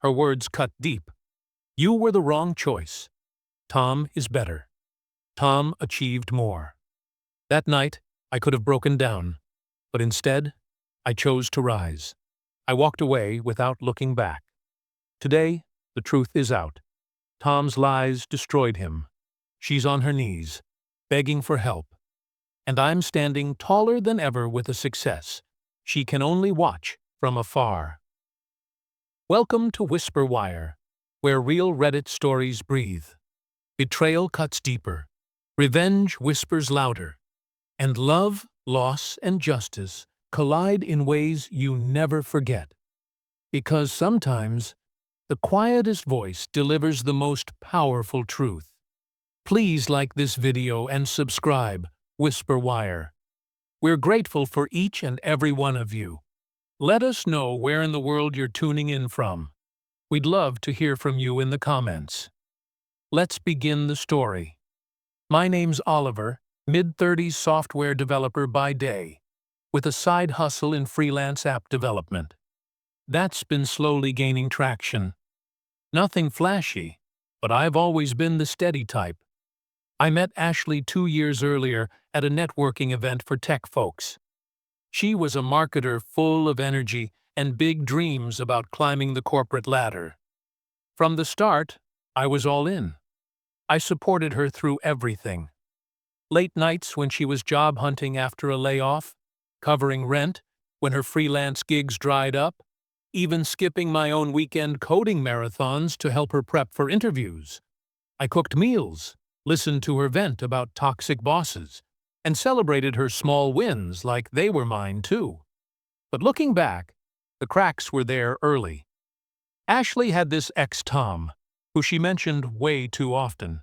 Her words cut deep. You were the wrong choice. Tom is better. Tom achieved more. That night, I could have broken down, but instead, I chose to rise. I walked away without looking back. Today, the truth is out. Tom's lies destroyed him. She's on her knees, begging for help. And I'm standing taller than ever with a success she can only watch from afar. Welcome to Whisper Wire, where real Reddit stories breathe. Betrayal cuts deeper, revenge whispers louder, and love, loss, and justice collide in ways you never forget. Because sometimes, the quietest voice delivers the most powerful truth. Please like this video and subscribe, Whisper Wire. We're grateful for each and every one of you. Let us know where in the world you're tuning in from. We'd love to hear from you in the comments. Let's begin the story. My name's Oliver, mid-30s software developer by day, with a side hustle in freelance app development. That's been slowly gaining traction. Nothing flashy, but I've always been the steady type. I met Ashley 2 years earlier at a networking event for tech folks. She was a marketer full of energy and big dreams about climbing the corporate ladder. From the start, I was all in. I supported her through everything. Late nights when she was job hunting after a layoff, covering rent when her freelance gigs dried up, even skipping my own weekend coding marathons to help her prep for interviews. I cooked meals, listened to her vent about toxic bosses, and celebrated her small wins like they were mine too. But looking back, the cracks were there early. Ashley had this ex Tom, who she mentioned way too often.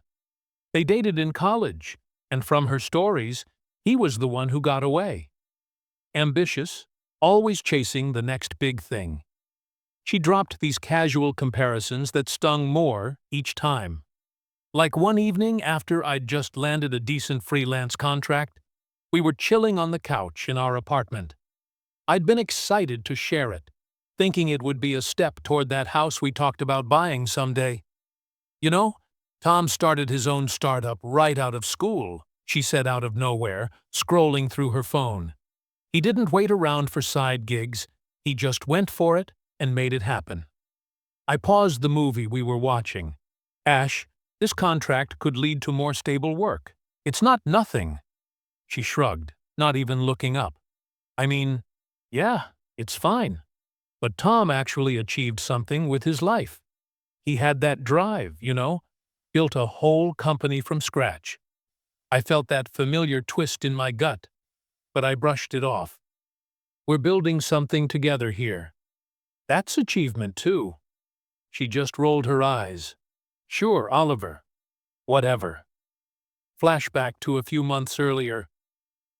They dated in college, and from her stories, he was the one who got away. Ambitious, always chasing the next big thing. She dropped these casual comparisons that stung more each time. Like one evening after I'd just landed a decent freelance contract, we were chilling on the couch in our apartment. I'd been excited to share it, thinking it would be a step toward that house we talked about buying someday. You know, Tom started his own startup right out of school, she said out of nowhere, scrolling through her phone. He didn't wait around for side gigs, he just went for it and made it happen. I paused the movie we were watching. Ash, this contract could lead to more stable work. It's not nothing. She shrugged, not even looking up. I mean, yeah, it's fine. But Tom actually achieved something with his life. He had that drive, built a whole company from scratch. I felt that familiar twist in my gut, but I brushed it off. We're building something together here. That's achievement too. She just rolled her eyes. Sure, Oliver. Whatever. Flashback to a few months earlier.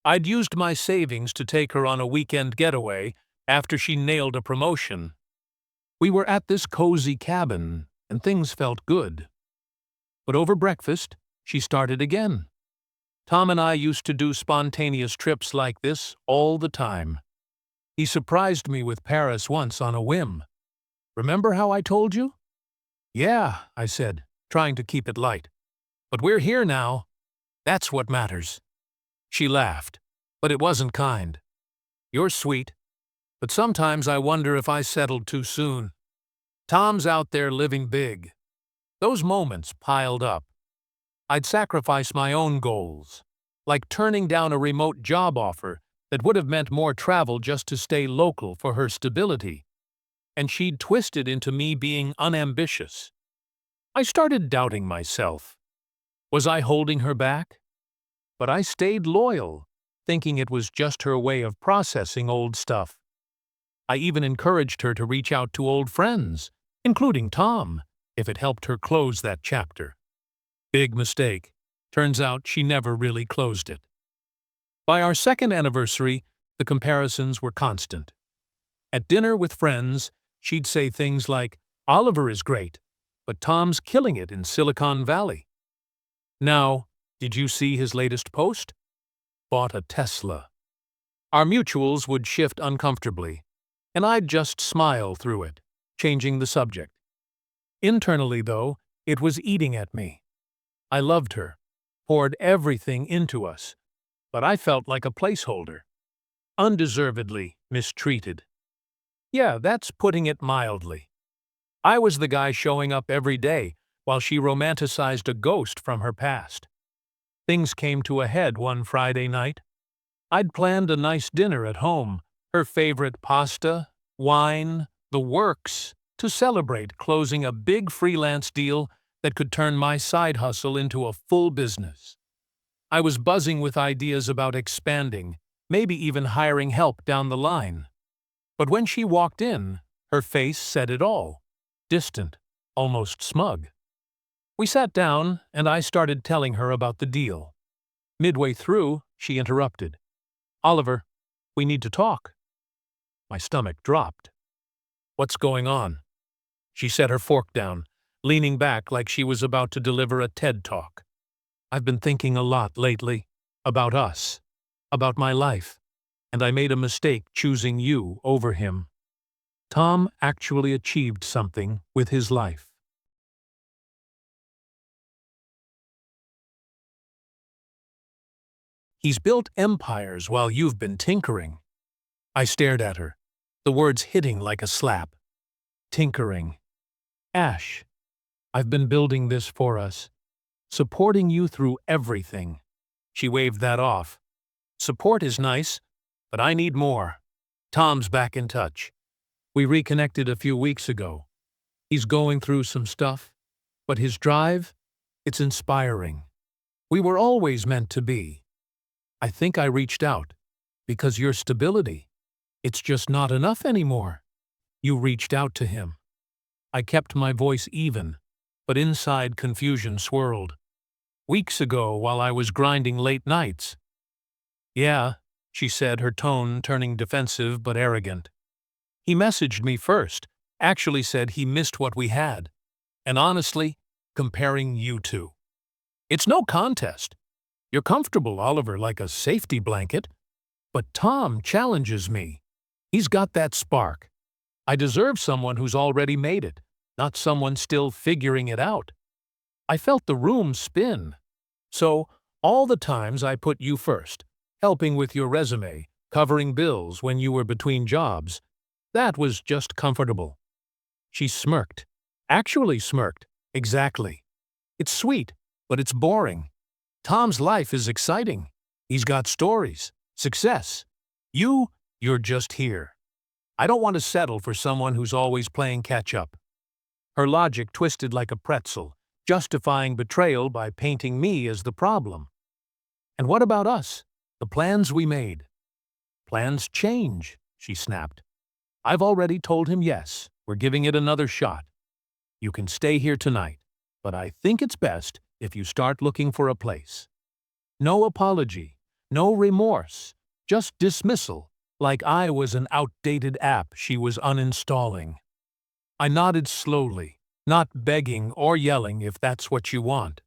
I'd used my savings to take her on a weekend getaway after she nailed a promotion. We were at this cozy cabin, and things felt good. But over breakfast, she started again. Tom and I used to do spontaneous trips like this all the time. He surprised me with Paris once on a whim. Remember how I told you? Yeah, I said, trying to keep it light. But we're here now. That's what matters. She laughed, but it wasn't kind. You're sweet, but sometimes I wonder if I settled too soon. Tom's out there living big. Those moments piled up. I'd sacrifice my own goals, like turning down a remote job offer that would have meant more travel just to stay local for her stability. And she'd twist it into me being unambitious. I started doubting myself. Was I holding her back? But I stayed loyal, thinking it was just her way of processing old stuff. I even encouraged her to reach out to old friends, including Tom, if it helped her close that chapter. Big mistake. Turns out she never really closed it. By our second anniversary, the comparisons were constant. At dinner with friends, she'd say things like, Oliver is great, but Tom's killing it in Silicon Valley. Now, did you see his latest post? Bought a Tesla. Our mutuals would shift uncomfortably, and I'd just smile through it, changing the subject. Internally, though, it was eating at me. I loved her, poured everything into us, but I felt like a placeholder, undeservedly mistreated. Yeah, that's putting it mildly. I was the guy showing up every day while she romanticized a ghost from her past. Things came to a head one Friday night. I'd planned a nice dinner at home, her favorite pasta, wine, the works, to celebrate closing a big freelance deal that could turn my side hustle into a full business. I was buzzing with ideas about expanding, maybe even hiring help down the line. But when she walked in, her face said it all. Distant, almost smug. We sat down, and I started telling her about the deal. Midway through, she interrupted. "Oliver, we need to talk." My stomach dropped. "What's going on?" She set her fork down, leaning back like she was about to deliver a TED Talk. "I've been thinking a lot lately. About us. About my life. And I made a mistake choosing you over him. Tom actually achieved something with his life." "He's built empires while you've been tinkering." I stared at her, the words hitting like a slap. Tinkering. Ash, I've been building this for us. Supporting you through everything. She waved that off. Support is nice, but I need more. Tom's back in touch. We reconnected a few weeks ago. He's going through some stuff, but his drive, it's inspiring. We were always meant to be. I think I reached out because your stability, it's just not enough anymore. You reached out to him. I kept my voice even, but inside confusion swirled. Weeks ago, while I was grinding late nights. "Yeah," she said, her tone turning defensive but arrogant. "He messaged me first, actually said he missed what we had. And honestly, comparing you two. It's no contest. You're comfortable, Oliver, like a safety blanket. But Tom challenges me. He's got that spark. I deserve someone who's already made it, not someone still figuring it out." I felt the room spin. So, all the times I put you first, helping with your resume, covering bills when you were between jobs, that was just comfortable. She smirked. Actually smirked. Exactly. It's sweet, but it's boring. Tom's life is exciting. He's got stories, success. You're just here. I don't want to settle for someone who's always playing catch-up. Her logic twisted like a pretzel, justifying betrayal by painting me as the problem. "And what about us? The plans we made?" "Plans change," she snapped. "I've already told him yes, we're giving it another shot. You can stay here tonight, but I think it's best if you start looking for a place. No apology, no remorse, just dismissal, like I was an outdated app she was uninstalling." I nodded slowly, not begging or yelling if that's what you want.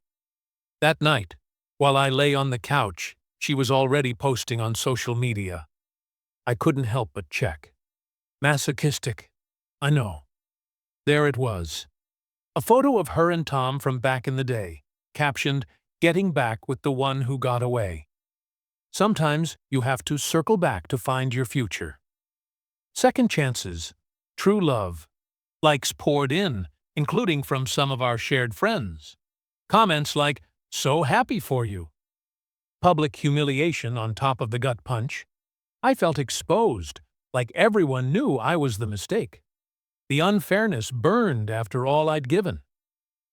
That night, while I lay on the couch, she was already posting on social media. I couldn't help but check. Masochistic. I know. There it was. A photo of her and Tom from back in the day, captioned, "Getting back with the one who got away." Sometimes you have to circle back to find your future. Second chances. True love. Likes poured in, including from some of our shared friends. Comments like, "So happy for you." Public humiliation on top of the gut punch. I felt exposed, like everyone knew I was the mistake. The unfairness burned after all I'd given.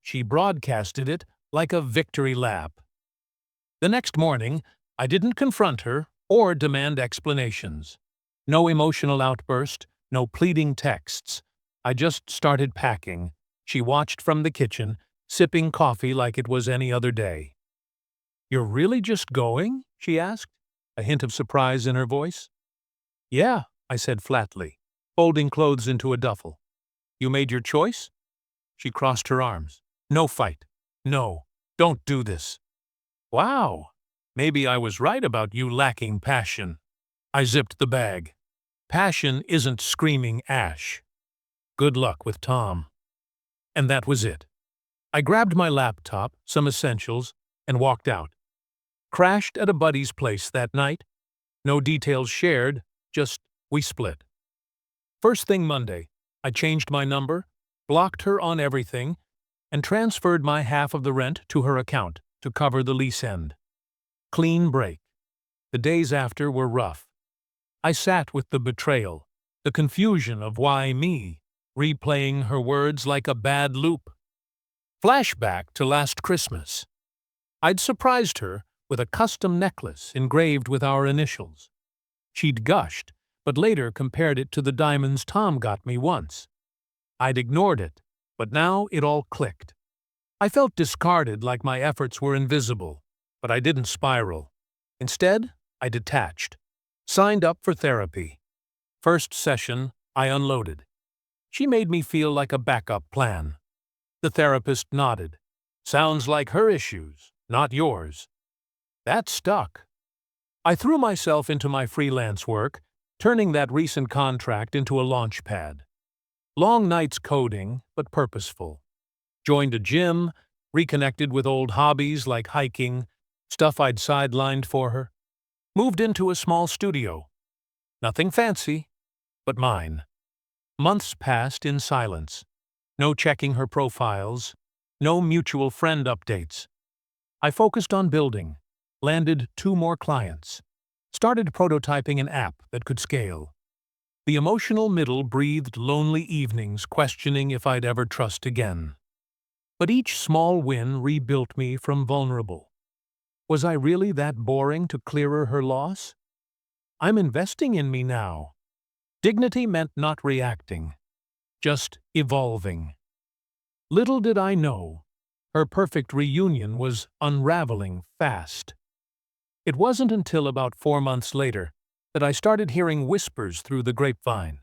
She broadcasted it like a victory lap. The next morning, I didn't confront her or demand explanations. No emotional outburst, no pleading texts. I just started packing. She watched from the kitchen, sipping coffee like it was any other day. "You're really just going?" she asked, a hint of surprise in her voice. "Yeah," I said flatly, folding clothes into a duffel. "You made your choice?" She crossed her arms. "No fight. No, don't do this." Wow, maybe I was right about you lacking passion. I zipped the bag. Passion isn't screaming ash. Good luck with Tom. And that was it. I grabbed my laptop, some essentials, and walked out. Crashed at a buddy's place that night. No details shared, just we split. First thing Monday, I changed my number, blocked her on everything, and transferred my half of the rent to her account to cover the lease end. Clean break. The days after were rough. I sat with the betrayal, the confusion of why me, replaying her words like a bad loop. Flashback to last Christmas. I'd surprised her with a custom necklace engraved with our initials. She'd gushed, but later compared it to the diamonds Tom got me once. I'd ignored it, but now it all clicked. I felt discarded, like my efforts were invisible, but I didn't spiral. Instead, I detached. Signed up for therapy. First session, I unloaded. She made me feel like a backup plan. The therapist nodded. Sounds like her issues, not yours. That stuck. I threw myself into my freelance work, turning that recent contract into a launch pad. Long nights coding, but purposeful. Joined a gym, reconnected with old hobbies like hiking, stuff I'd sidelined for her. Moved into a small studio. Nothing fancy, but mine. Months passed in silence. No checking her profiles, no mutual friend updates. I focused on building, landed 2 more clients, started prototyping an app that could scale. The emotional middle breathed lonely evenings, questioning if I'd ever trust again. But each small win rebuilt me from vulnerable. Was I really that boring to clear her loss? I'm investing in me now. Dignity meant not reacting, just evolving. Little did I know, her perfect reunion was unraveling fast. It wasn't until about 4 months later that I started hearing whispers through the grapevine.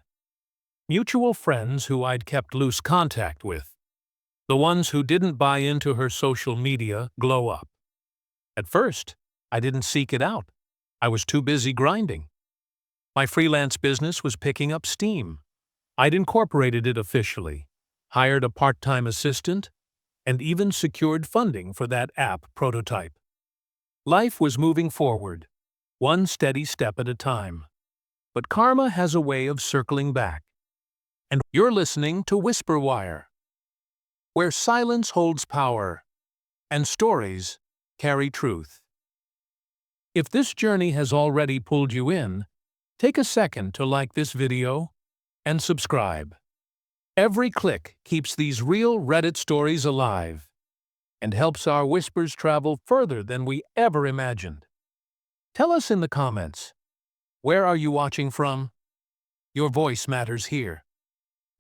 Mutual friends who I'd kept loose contact with. The ones who didn't buy into her social media glow up. At first, I didn't seek it out. I was too busy grinding. My freelance business was picking up steam. I'd incorporated it officially, hired a part-time assistant, and even secured funding for that app prototype. Life was moving forward, one steady step at a time. But karma has a way of circling back. And you're listening to Whisperwire, where silence holds power, and stories carry truth. If this journey has already pulled you in, take a second to like this video and subscribe. Every click keeps these real Reddit stories alive and helps our whispers travel further than we ever imagined. Tell us in the comments, where are you watching from? Your voice matters here.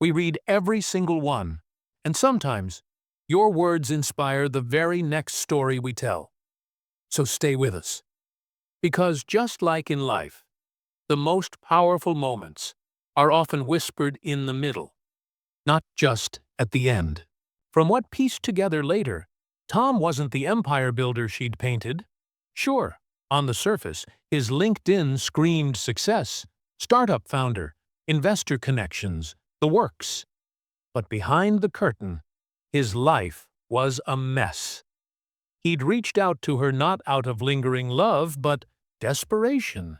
We read every single one, and sometimes your words inspire the very next story we tell. So stay with us. Because just like in life, the most powerful moments are often whispered in the middle, not just at the end. From what pieced together later, Tom wasn't the empire builder she'd painted. Sure, on the surface, his LinkedIn screamed success, startup founder, investor connections, the works. But behind the curtain, his life was a mess. He'd reached out to her not out of lingering love, but desperation.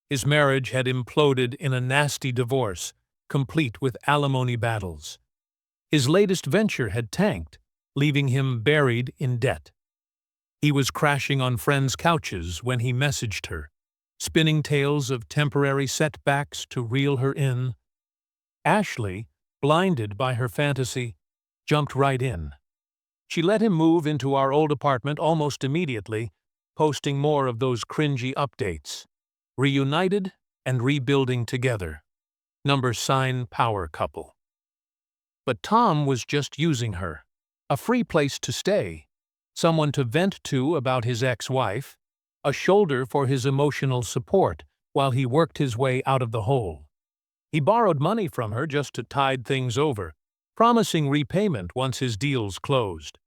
His marriage had imploded in a nasty divorce, complete with alimony battles. His latest venture had tanked, leaving him buried in debt. He was crashing on friends' couches when he messaged her, spinning tales of temporary setbacks to reel her in. Ashley, blinded by her fantasy, jumped right in. She let him move into our old apartment almost immediately, posting more of those cringy updates. Reunited and rebuilding together. Number sign power couple. But Tom was just using her. A free place to stay. Someone to vent to about his ex-wife. A shoulder for his emotional support while he worked his way out of the hole. He borrowed money from her just to tide things over, promising repayment once his deals closed.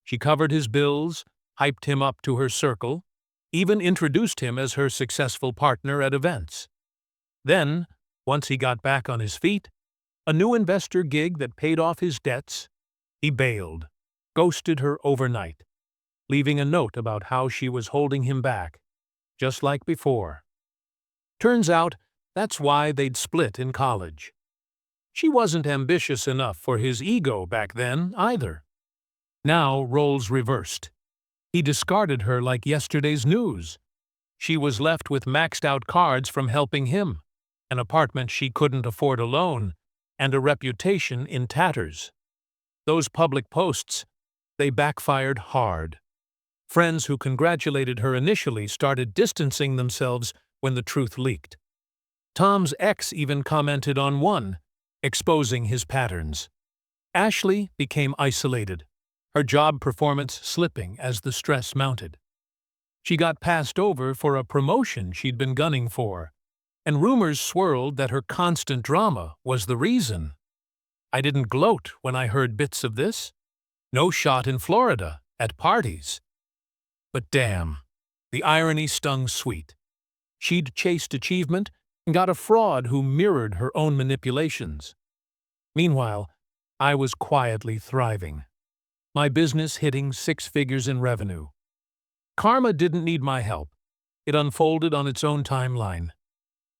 She covered his bills, hyped him up to her circle, even introduced him as her successful partner at events. Then, once he got back on his feet, a new investor gig that paid off his debts, He bailed, ghosted her overnight, leaving a note about how she was holding him back, just like before. Turns out, that's why they'd split in college. She wasn't ambitious enough for his ego back then, either. Now, roles reversed. He discarded her like yesterday's news. She was left with maxed-out cards from helping him, an apartment she couldn't afford alone, and a reputation in tatters. Those public posts, they backfired hard. Friends who congratulated her initially started distancing themselves when the truth leaked. Tom's ex even commented on one, exposing his patterns. Ashley became isolated, her job performance slipping as the stress mounted. She got passed over for a promotion she'd been gunning for, and rumors swirled that her constant drama was the reason. I didn't gloat when I heard bits of this. No shot in Florida, at parties. But damn, the irony stung sweet. She'd chased achievement and got a fraud who mirrored her own manipulations. Meanwhile, I was quietly thriving, my business hitting 6 figures in revenue. Karma didn't need my help. It unfolded on its own timeline.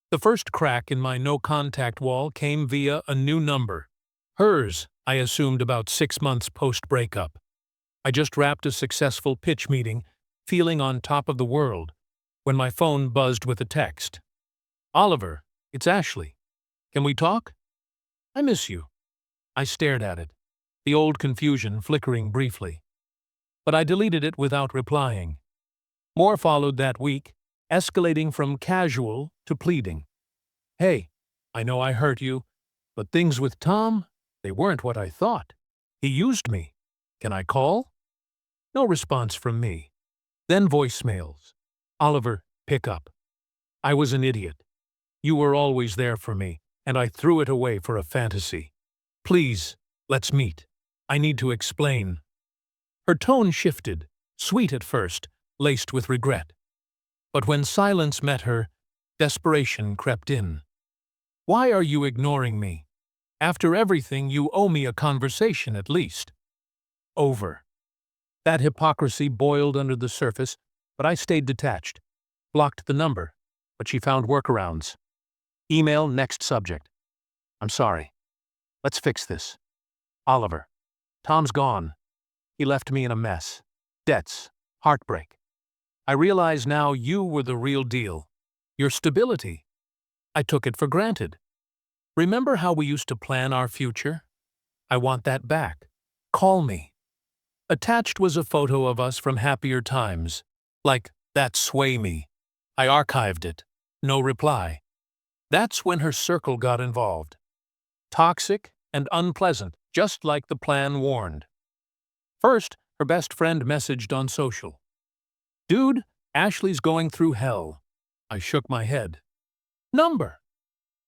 The first crack in my no-contact wall came via a new number. Hers, I assumed about 6 months post-breakup. I just wrapped a successful pitch meeting, feeling on top of the world, when my phone buzzed with a text. "Oliver, it's Ashley. Can we talk? I miss you." I stared at it, the old confusion flickering briefly. But I deleted it without replying. More followed that week, escalating from casual to pleading. "Hey, I know I hurt you, but things with Tom, they weren't what I thought. He used me. Can I call?" No response from me. Then voicemails. "Oliver, pick up. I was an idiot. You were always there for me, and I threw it away for a fantasy. Please, let's meet. I need to explain." Her tone shifted, sweet at first, laced with regret. But when silence met her, desperation crept in. "Why are you ignoring me? After everything, you owe me a conversation at least." Over. That hypocrisy boiled under the surface, but I stayed detached. Blocked the number, but she found workarounds. Email next subject. "I'm sorry. Let's fix this. Oliver. Tom's gone. He left me in a mess. Debts. Heartbreak. I realize now you were the real deal. Your stability. I took it for granted. Remember how we used to plan our future? I want that back. Call me." Attached was a photo of us from happier times. Like, that sway me. I archived it. No reply. That's when her circle got involved. Toxic and unpleasant, just like the plan warned. First, her best friend messaged on social. "Dude, Ashley's going through hell." I shook my head. "Number."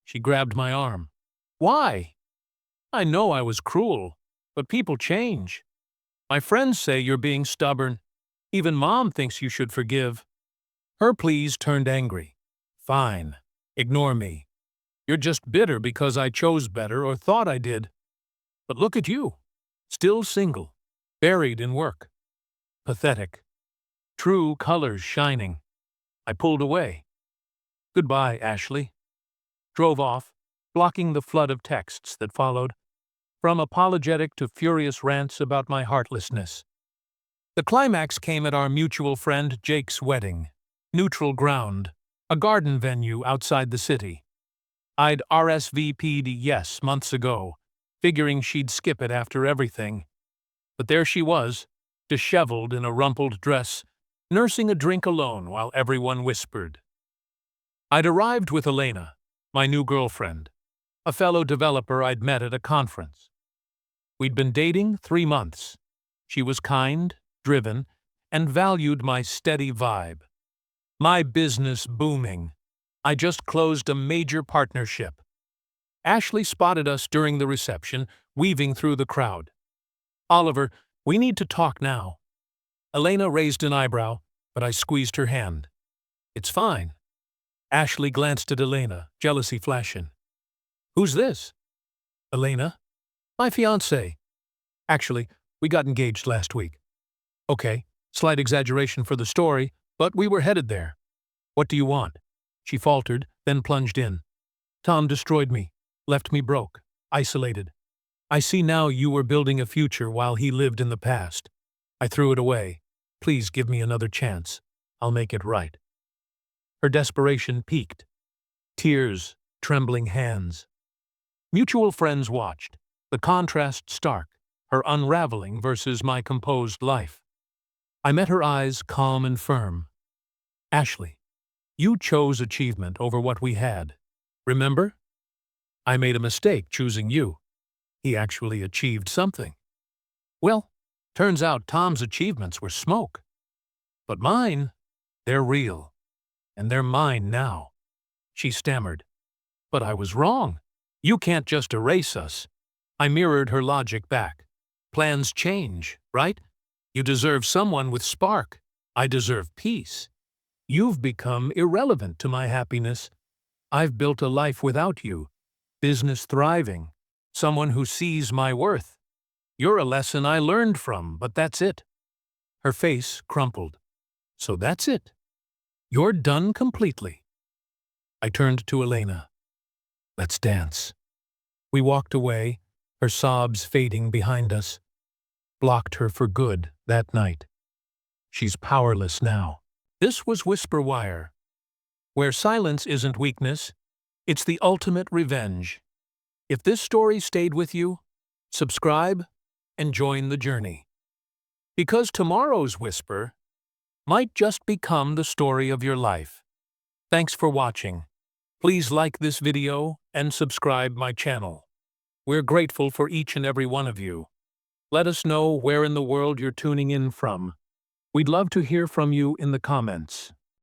She grabbed my arm. "Why?" "I know I was cruel, but people change. My friends say you're being stubborn. Even Mom thinks you should forgive." Her pleas turned angry. "Fine. Ignore me. You're just bitter because I chose better or thought I did. But look at you. Still single. Buried in work. Pathetic. True colors shining." I pulled away. "Goodbye, Ashley." Drove off, blocking the flood of texts that followed, from apologetic to furious rants about my heartlessness. The climax came at our mutual friend Jake's wedding. Neutral ground, a garden venue outside the city. I'd RSVP'd yes months ago, figuring she'd skip it after everything. But there she was, disheveled in a rumpled dress, nursing a drink alone while everyone whispered. I'd arrived with Elena, my new girlfriend, a fellow developer I'd met at a conference. We'd been dating 3 months. She was kind, driven, and valued my steady vibe. My business booming. I just closed a major partnership. Ashley spotted us during the reception, weaving through the crowd. "Oliver, we need to talk now." Elena raised an eyebrow, but I squeezed her hand. "It's fine." Ashley glanced at Elena, jealousy flashing. "Who's this?" "Elena. My fiancée." Actually, we got engaged last week. Okay, slight exaggeration for the story, but we were headed there. What do you want? She faltered, then plunged in. Tom destroyed me, left me broke, isolated. I see now you were building a future while he lived in the past. I threw it away. Please give me another chance. I'll make it right. Her desperation peaked. Tears, trembling hands. Mutual friends watched, the contrast stark, her unraveling versus my composed life. I met her eyes calm and firm. Ashley, you chose achievement over what we had. Remember? I made a mistake choosing you. He actually achieved something. Well, turns out Tom's achievements were smoke. But mine, they're real. And they're mine now. She stammered. But I was wrong. You can't just erase us. I mirrored her logic back. Plans change, right? You deserve someone with spark. I deserve peace. You've become irrelevant to my happiness. I've built a life without you. Business thriving. Someone who sees my worth. You're a lesson I learned from, but that's it. Her face crumpled. So that's it. You're done completely. I turned to Elena. Let's dance. We walked away, her sobs fading behind us. Blocked her for good that night. She's powerless now. This was Whisper Wire, where silence isn't weakness, it's the ultimate revenge. If this story stayed with you, subscribe and join the journey. Because tomorrow's whisper might just become the story of your life. Thanks for watching. Please like this video and subscribe my channel. We're grateful for each and every one of you. Let us know where in the world you're tuning in from. We'd love to hear from you in the comments.